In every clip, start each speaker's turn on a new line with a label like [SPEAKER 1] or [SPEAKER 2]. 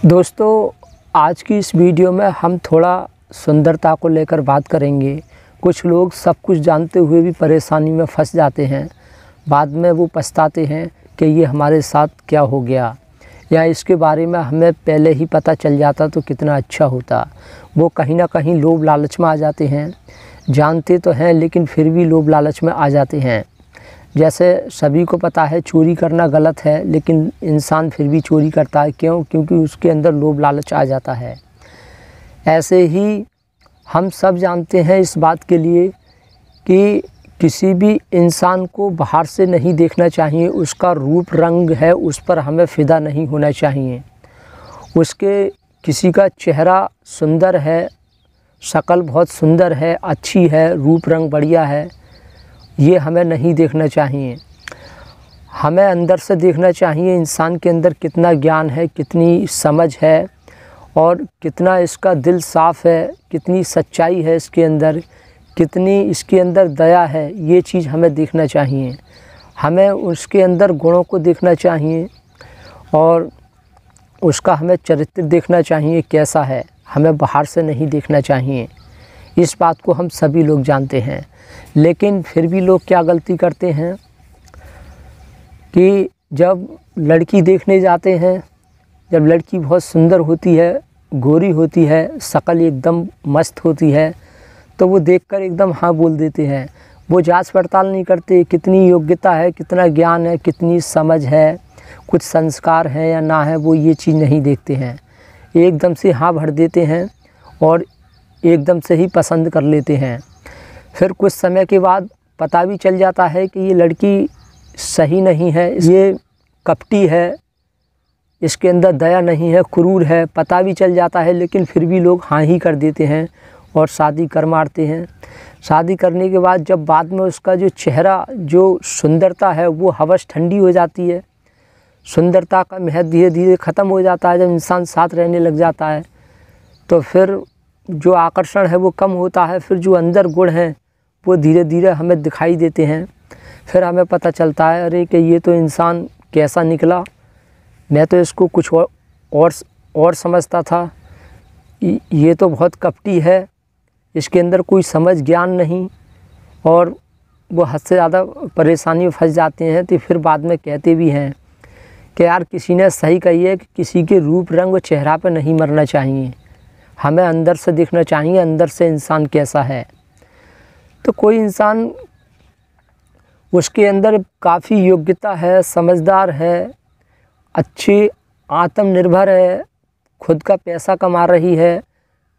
[SPEAKER 1] दोस्तों, आज की इस वीडियो में हम थोड़ा सुंदरता को लेकर बात करेंगे। कुछ लोग सब कुछ जानते हुए भी परेशानी में फंस जाते हैं। बाद में वो पछताते हैं कि ये हमारे साथ क्या हो गया, या इसके बारे में हमें पहले ही पता चल जाता तो कितना अच्छा होता। वो कहीं ना कहीं लोभ लालच में आ जाते हैं। जानते तो हैं लेकिन फिर भी लोभ लालच में आ जाते हैं। जैसे सभी को पता है चोरी करना गलत है, लेकिन इंसान फिर भी चोरी करता है। क्यों? क्योंकि उसके अंदर लोभ लालच आ जाता है। ऐसे ही हम सब जानते हैं इस बात के लिए कि किसी भी इंसान को बाहर से नहीं देखना चाहिए। उसका रूप रंग है, उस पर हमें फ़िदा नहीं होना चाहिए। उसके किसी का चेहरा सुंदर है, शक्ल बहुत सुंदर है, अच्छी है, रूप रंग बढ़िया है, ये हमें नहीं देखना चाहिए। हमें अंदर से देखना चाहिए इंसान के अंदर कितना ज्ञान है, कितनी समझ है और कितना इसका दिल साफ़ है, कितनी सच्चाई है इसके अंदर, कितनी इसके अंदर दया है। ये चीज़ हमें देखना चाहिए। हमें उसके अंदर गुणों को देखना चाहिए और उसका हमें चरित्र देखना चाहिए कैसा है। हमें बाहर से नहीं देखना चाहिए। इस बात को हम सभी लोग जानते हैं, लेकिन फिर भी लोग क्या गलती करते हैं कि जब लड़की देखने जाते हैं, जब लड़की बहुत सुंदर होती है, गोरी होती है, शक्ल एकदम मस्त होती है, तो वो देखकर एकदम हाँ बोल देते हैं। वो जांच पड़ताल नहीं करते कितनी योग्यता है, कितना ज्ञान है, कितनी समझ है, कुछ संस्कार हैं या ना है, वो ये चीज़ नहीं देखते हैं। एकदम से हाँ भर देते हैं और एकदम से ही पसंद कर लेते हैं। फिर कुछ समय के बाद पता भी चल जाता है कि ये लड़की सही नहीं है, ये कपटी है, इसके अंदर दया नहीं है, क्रूर है, पता भी चल जाता है, लेकिन फिर भी लोग हाँ ही कर देते हैं और शादी कर मारते हैं। शादी करने के बाद जब बाद में उसका जो चेहरा, जो सुंदरता है, वो हवस ठंडी हो जाती है, सुंदरता का महत्व धीरे धीरे ख़त्म हो जाता है। जब इंसान साथ रहने लग जाता है तो फिर जो आकर्षण है वो कम होता है। फिर जो अंदर गुण हैं वो धीरे धीरे हमें दिखाई देते हैं। फिर हमें पता चलता है अरे कि ये तो इंसान कैसा निकला, मैं तो इसको कुछ और समझता था, ये तो बहुत कपटी है, इसके अंदर कोई समझ ज्ञान नहीं। और वो हद से ज़्यादा परेशानी में फंस जाते हैं। तो फिर बाद में कहते भी हैं कि यार किसी ने सही कही है कि किसी के रूप रंग और चेहरा पे नहीं मरना चाहिए, हमें अंदर से देखना चाहिए, अंदर से इंसान कैसा है। तो कोई इंसान उसके अंदर काफ़ी योग्यता है, समझदार है, अच्छी आत्मनिर्भर है, खुद का पैसा कमा रही है,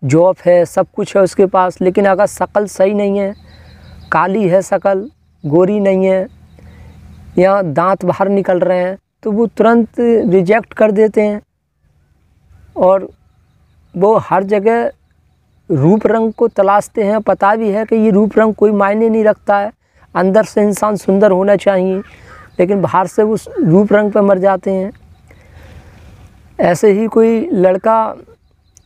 [SPEAKER 1] जॉब है, सब कुछ है उसके पास, लेकिन अगर शक्ल सही नहीं है, काली है शक्ल, गोरी नहीं है, या दांत बाहर निकल रहे हैं, तो वो तुरंत रिजेक्ट कर देते हैं। और वो हर जगह रूप रंग को तलाशते हैं। पता भी है कि ये रूप रंग कोई मायने नहीं रखता है, अंदर से इंसान सुंदर होना चाहिए, लेकिन बाहर से वो रूप रंग पर मर जाते हैं। ऐसे ही कोई लड़का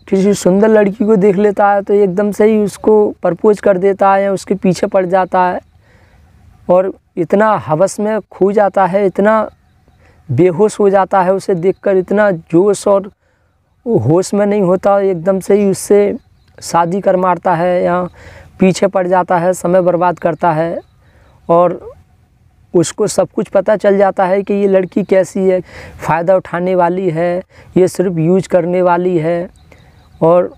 [SPEAKER 1] किसी सुंदर लड़की को देख लेता है तो एकदम से ही उसको प्रपोज कर देता है या उसके पीछे पड़ जाता है और इतना हवस में खो जाता है, इतना बेहोश हो जाता है उसे देखकर, इतना जोश और होश में नहीं होता, एकदम से ही उससे शादी कर मारता है या पीछे पड़ जाता है, समय बर्बाद करता है। और उसको सब कुछ पता चल जाता है कि ये लड़की कैसी है, फ़ायदा उठाने वाली है, ये सिर्फ यूज करने वाली है और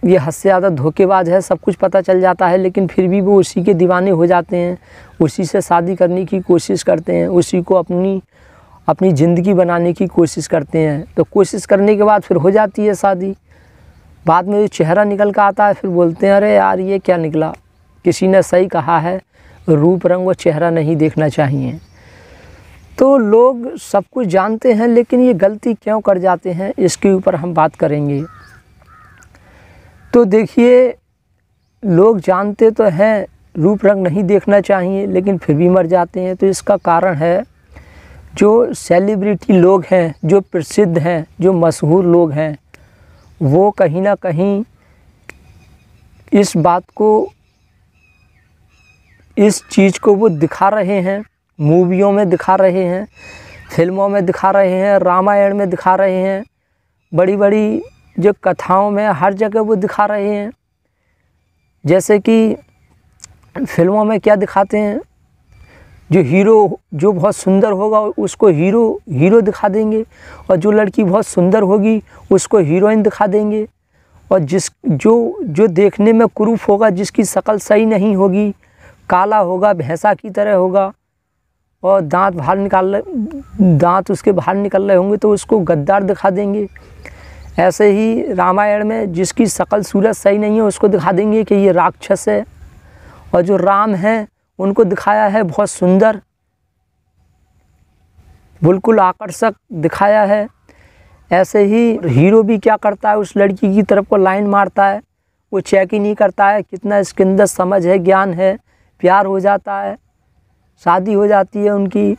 [SPEAKER 1] ये हद से ज़्यादा धोखेबाज है, सब कुछ पता चल जाता है। लेकिन फिर भी वो उसी के दीवाने हो जाते हैं, उसी से शादी करने की कोशिश करते हैं, उसी को अपनी ज़िंदगी बनाने की कोशिश करते हैं। तो कोशिश करने के बाद फिर हो जाती है शादी। बाद में जो चेहरा निकल कर आता है, फिर बोलते हैं अरे यार ये क्या निकला, किसी ने सही कहा है, रूप रंग और चेहरा नहीं देखना चाहिए। तो लोग सब कुछ जानते हैं, लेकिन ये गलती क्यों कर जाते हैं, इसके ऊपर हम बात करेंगे। तो देखिए, लोग जानते तो हैं रूप रंग नहीं देखना चाहिए, लेकिन फिर भी मर जाते हैं। तो इसका कारण है जो सेलिब्रिटी लोग हैं, जो प्रसिद्ध हैं, जो मशहूर लोग हैं, वो कहीं ना कहीं इस बात को, इस चीज़ को वो दिखा रहे हैं, मूवियों में दिखा रहे हैं, फिल्मों में दिखा रहे हैं, रामायण में दिखा रहे हैं, बड़ी बड़ी जो कथाओं में हर जगह वो दिखा रहे हैं। जैसे कि फिल्मों में क्या दिखाते हैं, जो हीरो जो बहुत सुंदर होगा उसको हीरो दिखा देंगे, और जो लड़की बहुत सुंदर होगी उसको हीरोइन दिखा देंगे। और जो देखने में कुरूप होगा, जिसकी शक्ल सही नहीं होगी, काला होगा, भैंसा की तरह होगा और दांत उसके बाहर निकल रहे होंगे, तो उसको गद्दार दिखा देंगे। ऐसे ही रामायण में जिसकी शक्ल सूरत सही नहीं है उसको दिखा देंगे कि ये राक्षस है, और जो राम हैं उनको दिखाया है बहुत सुंदर, बिल्कुल आकर्षक दिखाया है। ऐसे ही हीरो भी क्या करता है, उस लड़की की तरफ को लाइन मारता है, वो चेक ही नहीं करता है कितना इसके अंदर समझ है, ज्ञान है, प्यार हो जाता है, शादी हो जाती है उनकी,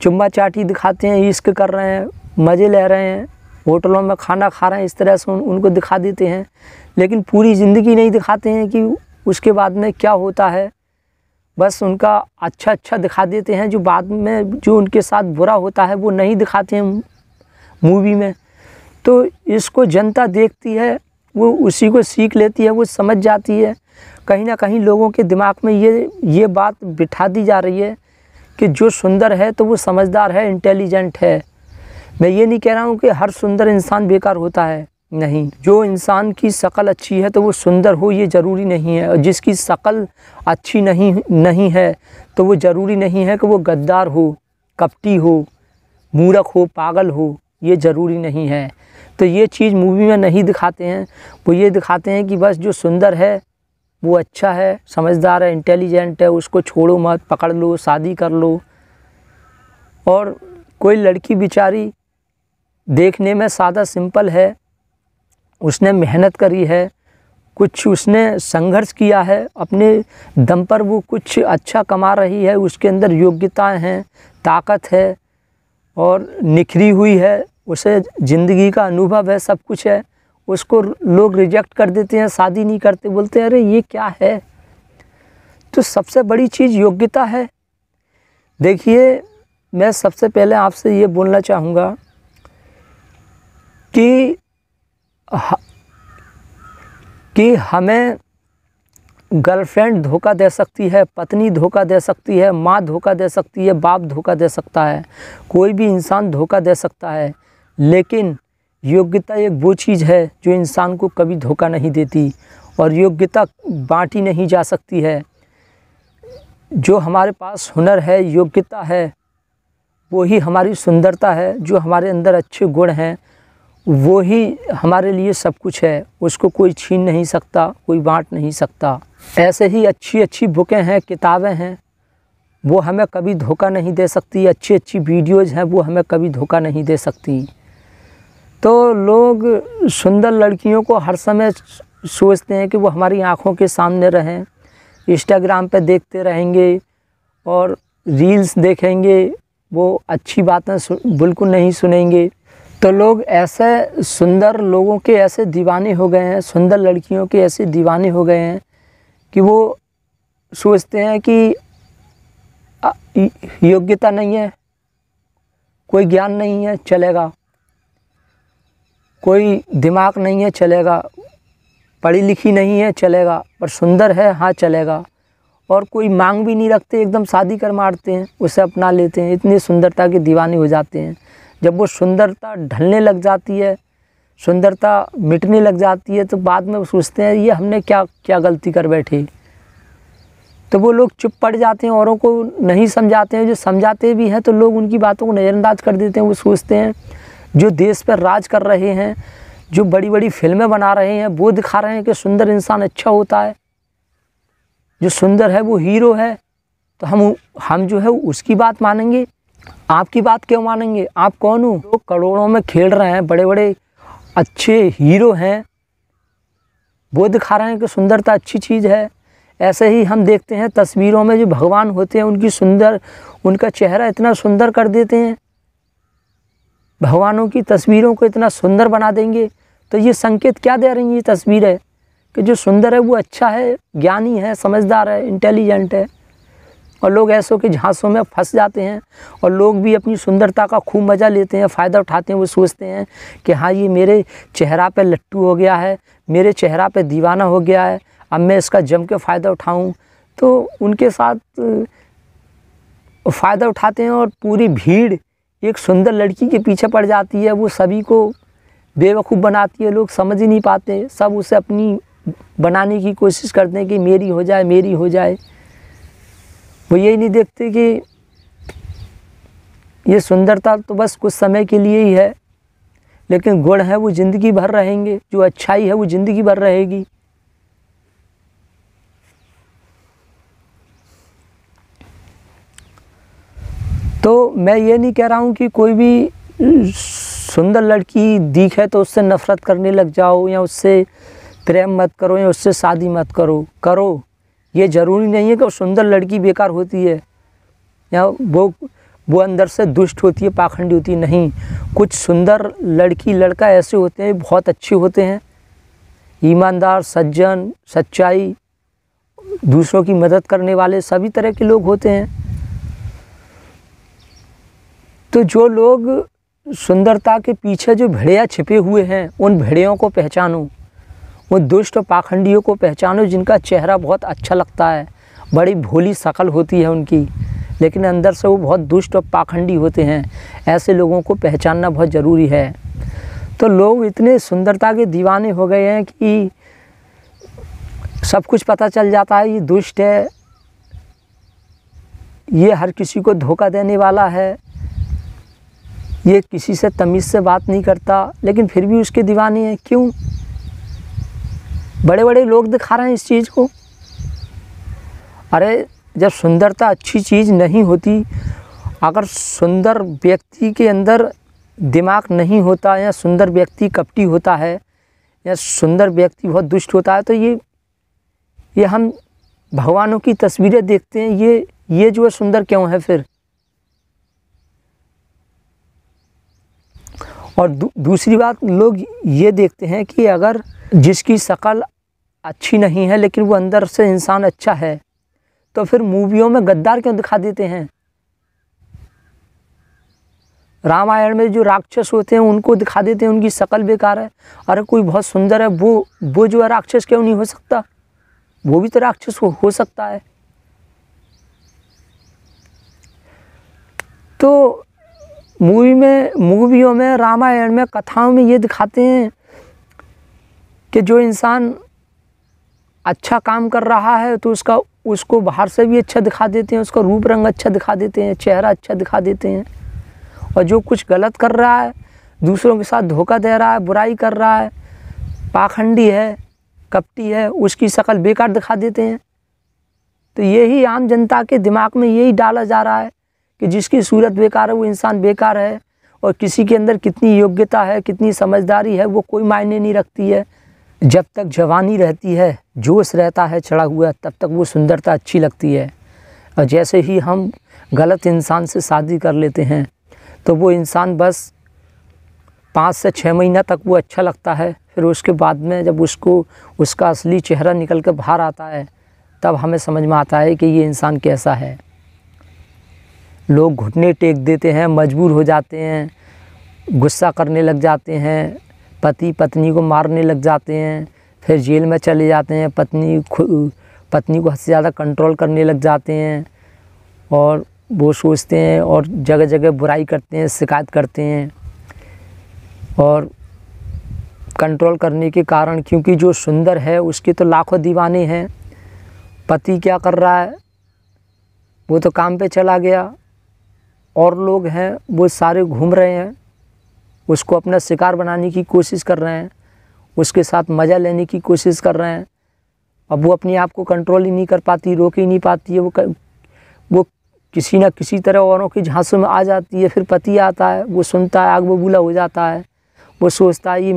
[SPEAKER 1] चुम्मा चाटी दिखाते हैं, इश्क कर रहे हैं, मज़े ले रहे हैं, होटलों में खाना खा रहे हैं, इस तरह से उनको दिखा देते हैं। लेकिन पूरी ज़िंदगी नहीं दिखाते हैं कि उसके बाद में क्या होता है, बस उनका अच्छा दिखा देते हैं। जो बाद में जो उनके साथ बुरा होता है वो नहीं दिखाते हैं मूवी में। तो इसको जनता देखती है, वो उसी को सीख लेती है, वो समझ जाती है। कहीं ना कहीं लोगों के दिमाग में ये बात बिठा दी जा रही है कि जो सुंदर है तो वो समझदार है, इंटेलिजेंट है। मैं ये नहीं कह रहा हूँ कि हर सुंदर इंसान बेकार होता है, नहीं। जो इंसान की शक्ल अच्छी है तो वो सुंदर हो ये ज़रूरी नहीं है, और जिसकी शक्ल अच्छी नहीं है तो वो ज़रूरी नहीं है कि वो गद्दार हो, कपटी हो, मूर्ख हो, पागल हो, ये ज़रूरी नहीं है। तो ये चीज़ मूवी में नहीं दिखाते हैं। वो ये दिखाते हैं कि बस जो सुंदर है वो अच्छा है, समझदार है, इंटेलिजेंट है, उसको छोड़ो मत, पकड़ लो, शादी कर लो। और कोई लड़की बेचारी देखने में सादा सिंपल है, उसने मेहनत करी है, कुछ उसने संघर्ष किया है, अपने दम पर वो कुछ अच्छा कमा रही है, उसके अंदर योग्यताएं हैं, ताकत है और निखरी हुई है, उसे ज़िंदगी का अनुभव है, सब कुछ है, उसको लोग रिजेक्ट कर देते हैं, शादी नहीं करते, बोलते हैं अरे ये क्या है। तो सबसे बड़ी चीज़ योग्यता है। देखिए, मैं सबसे पहले आपसे ये बोलना चाहूँगा कि हमें गर्लफ्रेंड धोखा दे सकती है, पत्नी धोखा दे सकती है, माँ धोखा दे सकती है, बाप धोखा दे सकता है, कोई भी इंसान धोखा दे सकता है। लेकिन योग्यता एक वो चीज़ है जो इंसान को कभी धोखा नहीं देती, और योग्यता बांटी नहीं जा सकती है। जो हमारे पास हुनर है, योग्यता है, वो ही हमारी सुंदरता है। जो हमारे अंदर अच्छे गुण हैं वो ही हमारे लिए सब कुछ है, उसको कोई छीन नहीं सकता, कोई बांट नहीं सकता। ऐसे ही अच्छी बुकें हैं, किताबें हैं, वो हमें कभी धोखा नहीं दे सकती। अच्छी वीडियोज़ हैं, वो हमें कभी धोखा नहीं दे सकती। तो लोग सुंदर लड़कियों को हर समय सोचते हैं कि वो हमारी आँखों के सामने रहें, इंस्टाग्राम पे देखते रहेंगे और रील्स देखेंगे, वो अच्छी बातें बिल्कुल नहीं सुनेंगे। तो लोग ऐसे सुंदर लोगों के ऐसे दीवाने हो गए हैं, सुंदर लड़कियों के ऐसे दीवाने हो गए हैं कि वो सोचते हैं कि योग्यता नहीं है, कोई ज्ञान नहीं है, चलेगा, कोई दिमाग नहीं है, चलेगा, पढ़ी लिखी नहीं है, चलेगा, पर सुंदर है, हाँ चलेगा। और कोई मांग भी नहीं रखते, एकदम शादी कर मारते हैं, उसे अपना लेते हैं, इतनी सुंदरता के दीवाने हो जाते हैं। जब वो सुंदरता ढलने लग जाती है, सुंदरता मिटने लग जाती है, तो बाद में वो सोचते हैं ये हमने क्या गलती कर बैठे। तो वो लोग चुप पड़ जाते हैं, औरों को नहीं समझाते हैं। जो समझाते भी हैं तो लोग उनकी बातों को नज़रअंदाज कर देते हैं। वो सोचते हैं जो देश पर राज कर रहे हैं, जो बड़ी बड़ी फिल्में बना रहे हैं, वो दिखा रहे हैं कि सुंदर इंसान अच्छा होता है, जो सुंदर है वो हीरो है, तो हम जो है उसकी बात मानेंगे, आपकी बात क्यों मानेंगे? आप कौन हो? लोग करोड़ों में खेल रहे हैं, बड़े बड़े अच्छे हीरो हैं, वो दिखा रहे हैं कि सुंदरता अच्छी चीज़ है। ऐसे ही हम देखते हैं तस्वीरों में जो भगवान होते हैं उनका चेहरा इतना सुंदर कर देते हैं, भगवानों की तस्वीरों को इतना सुंदर बना देंगे। तो ये संकेत क्या दे रही है ये तस्वीरें कि जो सुंदर है वो अच्छा है, ज्ञानी है, समझदार है, इंटेलिजेंट है। और लोग ऐसों के झांसों में फंस जाते हैं और लोग भी अपनी सुंदरता का खूब मज़ा लेते हैं, फ़ायदा उठाते हैं। वो सोचते हैं कि हाँ ये मेरे चेहरा पे लट्टू हो गया है, मेरे चेहरा पे दीवाना हो गया है, अब मैं इसका जम के फ़ायदा उठाऊं। तो उनके साथ फ़ायदा उठाते हैं और पूरी भीड़ एक सुंदर लड़की के पीछे पड़ जाती है। वो सभी को बेवकूफ़ बनाती है, लोग समझ ही नहीं पाते, सब उसे अपनी बनाने की कोशिश करते हैं कि मेरी हो जाए, मेरी हो जाए। वो यही नहीं देखते कि ये सुंदरता तो बस कुछ समय के लिए ही है, लेकिन गुण है वो ज़िंदगी भर रहेंगे, जो अच्छाई है वो ज़िंदगी भर रहेगी। तो मैं ये नहीं कह रहा हूँ कि कोई भी सुंदर लड़की दिखे तो उससे नफ़रत करने लग जाओ, या उससे प्रेम मत करो, या उससे शादी मत करो। ये ज़रूरी नहीं है कि वो सुंदर लड़की बेकार होती है या वो अंदर से दुष्ट होती है, पाखंडी होती है। नहीं, कुछ सुंदर लड़की लड़का ऐसे होते हैं, बहुत अच्छे होते हैं, ईमानदार, सज्जन, सच्चाई, दूसरों की मदद करने वाले, सभी तरह के लोग होते हैं। तो जो लोग सुंदरता के पीछे जो भेड़िया छिपे हुए हैं, उन भेड़ियों को पहचानो, उन दुष्ट और पाखंडियों को पहचानो जिनका चेहरा बहुत अच्छा लगता है, बड़ी भोली शक्ल होती है उनकी, लेकिन अंदर से वो बहुत दुष्ट और पाखंडी होते हैं। ऐसे लोगों को पहचानना बहुत ज़रूरी है। तो लोग इतने सुंदरता के दीवाने हो गए हैं कि सब कुछ पता चल जाता है, ये दुष्ट है, ये हर किसी को धोखा देने वाला है, ये किसी से तमीज़ से बात नहीं करता, लेकिन फिर भी उसके दीवाने हैं। क्यों? बड़े बड़े लोग दिखा रहे हैं इस चीज़ को। अरे जब सुंदरता अच्छी चीज़ नहीं होती, अगर सुंदर व्यक्ति के अंदर दिमाग नहीं होता, या सुंदर व्यक्ति कपटी होता है, या सुंदर व्यक्ति बहुत दुष्ट होता है, तो ये हम भगवानों की तस्वीरें देखते हैं, ये जो है सुंदर क्यों है फिर? और दूसरी बात, लोग ये देखते हैं कि अगर जिसकी शक्ल अच्छी नहीं है लेकिन वो अंदर से इंसान अच्छा है, तो फिर मूवियों में गद्दार क्यों दिखा देते हैं? रामायण में जो राक्षस होते हैं उनको दिखा देते हैं उनकी शक्ल बेकार है। अरे कोई बहुत सुंदर है, वो जो है राक्षस क्यों नहीं हो सकता? वो भी तो राक्षस हो सकता है। तो मूवियों में, रामायण में, कथाओं में ये दिखाते हैं कि जो इंसान अच्छा काम कर रहा है तो उसको बाहर से भी अच्छा दिखा देते हैं, उसका रूप रंग अच्छा दिखा देते हैं, चेहरा अच्छा दिखा देते हैं। और जो कुछ गलत कर रहा है, दूसरों के साथ धोखा दे रहा है, बुराई कर रहा है, पाखंडी है, कपटी है, उसकी शक्ल बेकार दिखा देते हैं। तो यही आम जनता के दिमाग में यही डाला जा रहा है कि जिसकी सूरत बेकार है वो इंसान बेकार है, और किसी के अंदर कितनी योग्यता है, कितनी समझदारी है, वो कोई मायने नहीं रखती है। जब तक जवानी रहती है, जोश रहता है चढ़ा हुआ, तब तक वो सुंदरता अच्छी लगती है। और जैसे ही हम गलत इंसान से शादी कर लेते हैं तो वो इंसान बस 5 से 6 महीना तक वो अच्छा लगता है, फिर उसके बाद में जब उसका असली चेहरा निकल कर बाहर आता है, तब हमें समझ में आता है कि ये इंसान कैसा है। लोग घुटने टेक देते हैं, मजबूर हो जाते हैं, गुस्सा करने लग जाते हैं, पति पत्नी को मारने लग जाते हैं, फिर जेल में चले जाते हैं, पत्नी को हद से ज़्यादा कंट्रोल करने लग जाते हैं, और वो सोचते हैं और जगह जगह बुराई करते हैं, शिकायत करते हैं। और कंट्रोल करने के कारण, क्योंकि जो सुंदर है उसके तो लाखों दीवाने हैं, पति क्या कर रहा है, वो तो काम पे चला गया, और लोग हैं वो सारे घूम रहे हैं, उसको अपना शिकार बनाने की कोशिश कर रहे हैं, उसके साथ मज़ा लेने की कोशिश कर रहे हैं। अब वो अपने आप को कंट्रोल ही नहीं कर पाती, रोक ही नहीं पाती है, वो किसी न किसी तरह औरों की झांसों में आ जाती है। फिर पति आता है, वो सुनता है, आग बबूला हो जाता है, वो सोचता है ये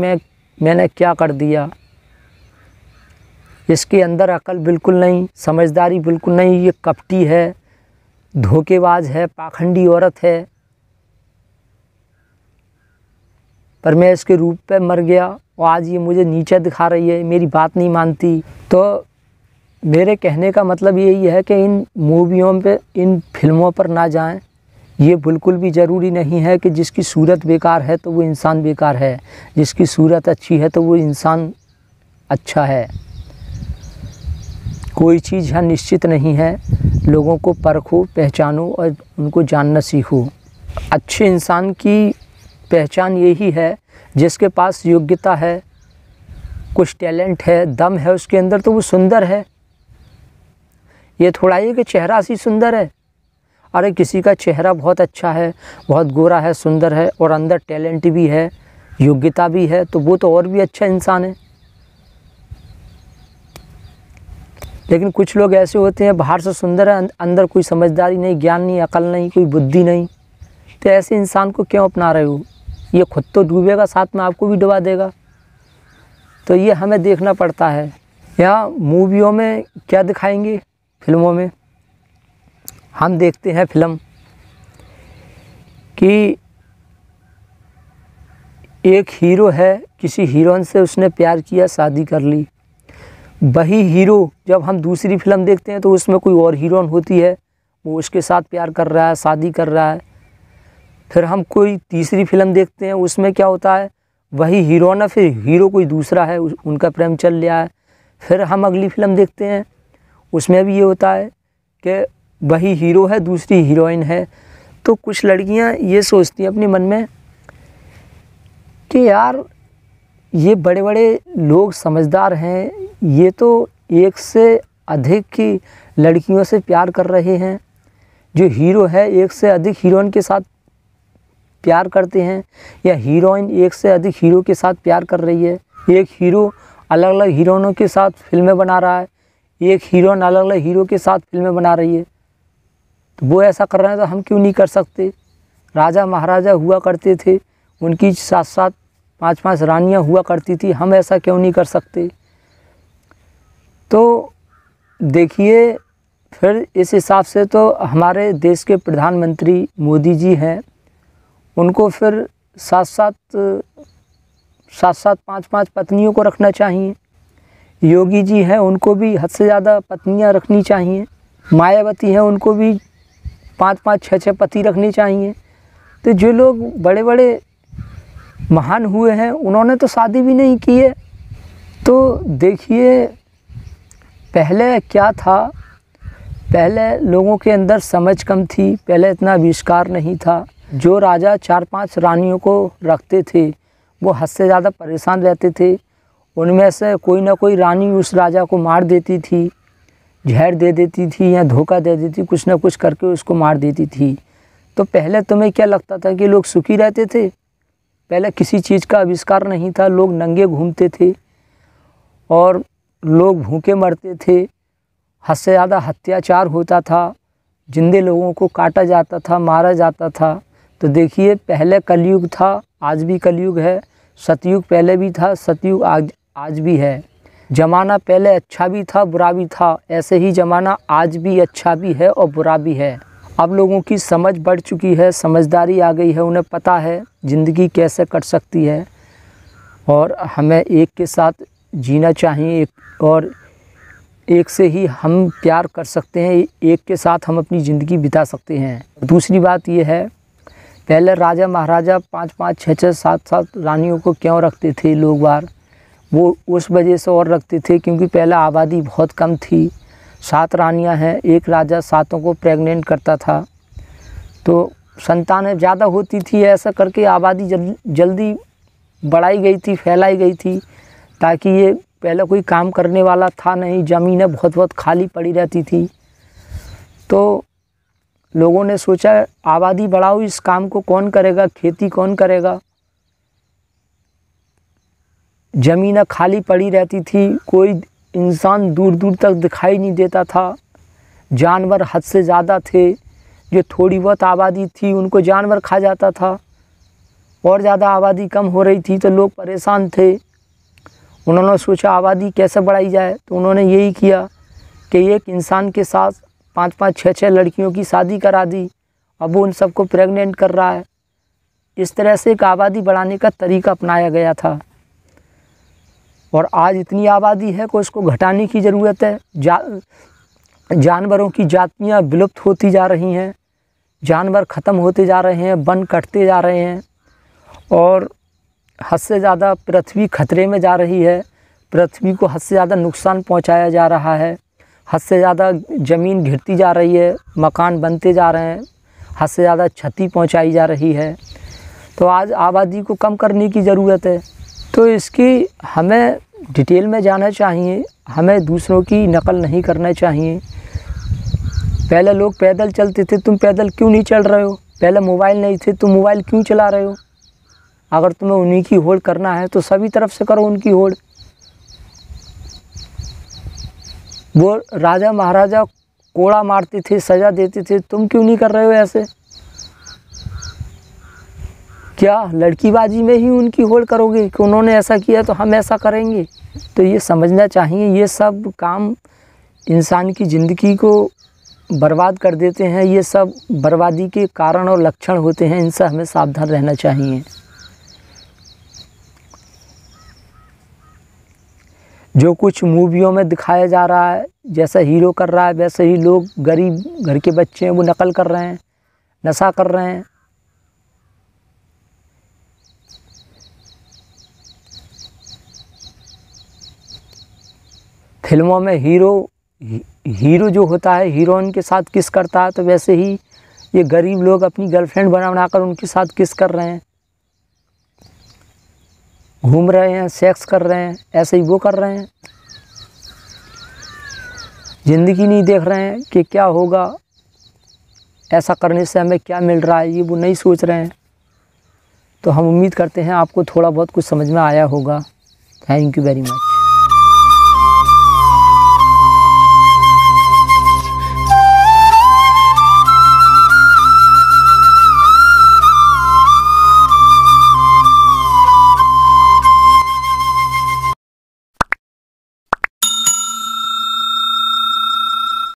[SPEAKER 1] मैंने क्या कर दिया। इसके अंदर अकल बिल्कुल नहीं, समझदारी बिल्कुल नहीं, ये कपटी है, धोखेबाज है, पाखंडी औरत है, पर मैं इसके रूप पे मर गया और आज ये मुझे नीचा दिखा रही है, मेरी बात नहीं मानती। तो मेरे कहने का मतलब यही है कि इन मूवियों पे, इन फिल्मों पर ना जाएं। ये बिल्कुल भी ज़रूरी नहीं है कि जिसकी सूरत बेकार है तो वो इंसान बेकार है, जिसकी सूरत अच्छी है तो वो इंसान अच्छा है। कोई चीज़ यहाँ निश्चित नहीं है। लोगों को परखो, पहचानो और उनको जानना सीखो। अच्छे इंसान की पहचान यही है जिसके पास योग्यता है, कुछ टैलेंट है, दम है उसके अंदर, तो वो सुंदर है। ये थोड़ा ही कि चेहरा सी सुंदर है। अरे किसी का चेहरा बहुत अच्छा है, बहुत गोरा है, सुंदर है और अंदर टैलेंट भी है, योग्यता भी है, तो वो तो और भी अच्छा इंसान है। लेकिन कुछ लोग ऐसे होते हैं, बाहर से सुंदर है, अंदर कोई समझदारी नहीं, ज्ञान नहीं, अकल नहीं, कोई बुद्धि नहीं। तो ऐसे इंसान को क्यों अपना रहे हो? ये खुद तो डूबेगा, साथ में आपको भी डुबा देगा। तो ये हमें देखना पड़ता है। यहाँ मूवियों में क्या दिखाएंगे, फिल्मों में हम देखते हैं फिल्म कि एक हीरो है, किसी हीरोइन से उसने प्यार किया, शादी कर ली। वही हीरो जब हम दूसरी फिल्म देखते हैं तो उसमें कोई और हीरोइन होती है, वो उसके साथ प्यार कर रहा है, शादी कर रहा है। फिर हम कोई तीसरी फिल्म देखते हैं, उसमें क्या होता है, वही हीरोइन है, फिर हीरो कोई दूसरा है, उनका प्रेम चल रहा है। फिर हम अगली फिल्म देखते हैं, उसमें भी ये होता है कि वही हीरो है, दूसरी हीरोइन है। तो कुछ लड़कियां ये सोचती हैं अपने मन में कि यार ये बड़े बड़े लोग समझदार हैं, ये तो एक से अधिक की लड़कियों से प्यार कर रहे हैं। जो हीरो है एक से अधिक हीरोइन के साथ प्यार करते हैं, या हीरोइन एक से अधिक हीरो के साथ प्यार कर रही है। एक हीरो अलग अलग हीरोइनों के साथ फिल्में बना रहा है, एक हीरोइन अलग अलग हीरो के साथ फिल्में बना रही है। तो वो ऐसा कर रहे हैं तो हम क्यों नहीं कर सकते? राजा महाराजा हुआ करते थे, उनकी साथ साथ 5-5 रानियां हुआ करती थी, हम ऐसा क्यों नहीं कर सकते? तो देखिए, फिर इस हिसाब से तो हमारे देश के प्रधानमंत्री मोदी जी हैं, उनको फिर साथ साथ 5-5 पत्नियों को रखना चाहिए। योगी जी हैं, उनको भी हद से ज़्यादा पत्नियां रखनी चाहिए। मायावती हैं, उनको भी 5-5 6-6 पति रखने चाहिए। तो जो लोग बड़े बड़े महान हुए हैं उन्होंने तो शादी भी नहीं की है। तो देखिए, पहले क्या था, पहले लोगों के अंदर समझ कम थी, पहले इतना आविष्कार नहीं था। जो राजा 4-5 रानियों को रखते थे वो हद से ज़्यादा परेशान रहते थे। उनमें से कोई ना कोई रानी उस राजा को मार देती थी, जहर दे देती थी या धोखा दे देती, कुछ ना कुछ करके उसको मार देती थी। तो पहले तुम्हें क्या लगता था कि लोग सुखी रहते थे? पहले किसी चीज़ का आविष्कार नहीं था, लोग नंगे घूमते थे और लोग भूखे मरते थे, हद से ज़्यादा अत्याचार होता था, जिंदे लोगों को काटा जाता था, मारा जाता था। तो देखिए, पहले कलयुग था, आज भी कलयुग है। सतयुग पहले भी था, सतयुग आज भी है। ज़माना पहले अच्छा भी था, बुरा भी था, ऐसे ही ज़माना आज भी अच्छा भी है और बुरा भी है। अब लोगों की समझ बढ़ चुकी है, समझदारी आ गई है, उन्हें पता है ज़िंदगी कैसे कट सकती है और हमें एक के साथ जीना चाहिए और एक से ही हम प्यार कर सकते हैं, एक के साथ हम अपनी ज़िंदगी बिता सकते हैं। दूसरी बात यह है, पहले राजा महाराजा 5-5 6-6 7-7 रानियों को क्यों रखते थे लोग बार? वो उस वजह से और रखते थे क्योंकि पहले आबादी बहुत कम थी। 7 रानियां हैं, एक राजा 7 को प्रेग्नेंट करता था, तो संतानें ज़्यादा होती थी। ऐसा करके आबादी जल्दी बढ़ाई गई थी, फैलाई गई थी, ताकि ये पहले कोई काम करने वाला था नहीं, ज़मीनें बहुत खाली पड़ी रहती थी। तो लोगों ने सोचा आबादी बढ़ाओ, इस काम को कौन करेगा, खेती कौन करेगा? ज़मीनें खाली पड़ी रहती थी, कोई इंसान दूर दूर तक दिखाई नहीं देता था, जानवर हद से ज़्यादा थे, जो थोड़ी बहुत आबादी थी उनको जानवर खा जाता था, और ज़्यादा आबादी कम हो रही थी तो लोग परेशान थे। उन्होंने सोचा आबादी कैसे बढ़ाई जाए, तो उन्होंने यही किया कि एक इंसान के साथ 5-5 6-6 लड़कियों की शादी करा दी। अब वो उन सबको प्रेग्नेंट कर रहा है। इस तरह से एक आबादी बढ़ाने का तरीका अपनाया गया था। और आज इतनी आबादी है कि उसको घटाने की ज़रूरत है। जानवरों की जातियाँ विलुप्त होती जा रही हैं, जानवर ख़त्म होते जा रहे हैं, वन कटते जा रहे हैं और हद से ज़्यादा पृथ्वी खतरे में जा रही है। पृथ्वी को हद से ज़्यादा नुकसान पहुंचाया जा रहा है, हद से ज़्यादा ज़मीन घिरती जा रही है, मकान बनते जा रहे हैं, हद से ज़्यादा क्षति पहुंचाई जा रही है। तो आज आबादी को कम करने की ज़रूरत है। तो इसकी हमें डिटेल में जाना चाहिए, हमें दूसरों की नकल नहीं करना चाहिए। पहले लोग पैदल चलते थे, तुम पैदल क्यों नहीं चल रहे हो? पहले मोबाइल नहीं थे, तुम मोबाइल क्यों चला रहे हो? अगर तुम्हें उन्हीं की होड़ करना है तो सभी तरफ से करो उनकी होड़। वो राजा महाराजा कोड़ा मारते थे, सज़ा देते थे, तुम क्यों नहीं कर रहे हो ऐसे? क्या लड़कीबाजी में ही उनकी होड़ करोगे कि उन्होंने ऐसा किया तो हम ऐसा करेंगे? तो ये समझना चाहिए, ये सब काम इंसान की ज़िंदगी को बर्बाद कर देते हैं। ये सब बर्बादी के कारण और लक्षण होते हैं, इनसे हमें सावधान रहना चाहिए। जो कुछ मूवियों में दिखाया जा रहा है, जैसा हीरो कर रहा है वैसे ही लोग गरीब घर के बच्चे हैं वो नकल कर रहे हैं, नशा कर रहे हैं। फिल्मों में हीरो जो होता है हीरोइन के साथ किस करता है, तो वैसे ही ये गरीब लोग अपनी गर्लफ्रेंड बनाकर उनके साथ किस कर रहे हैं, घूम रहे हैं, सेक्स कर रहे हैं, ऐसे ही वो कर रहे हैं। ज़िंदगी नहीं देख रहे हैं कि क्या होगा, ऐसा करने से हमें क्या मिल रहा है, ये वो नहीं सोच रहे हैं। तो हम उम्मीद करते हैं आपको थोड़ा बहुत कुछ समझ में आया होगा। Thank you very much.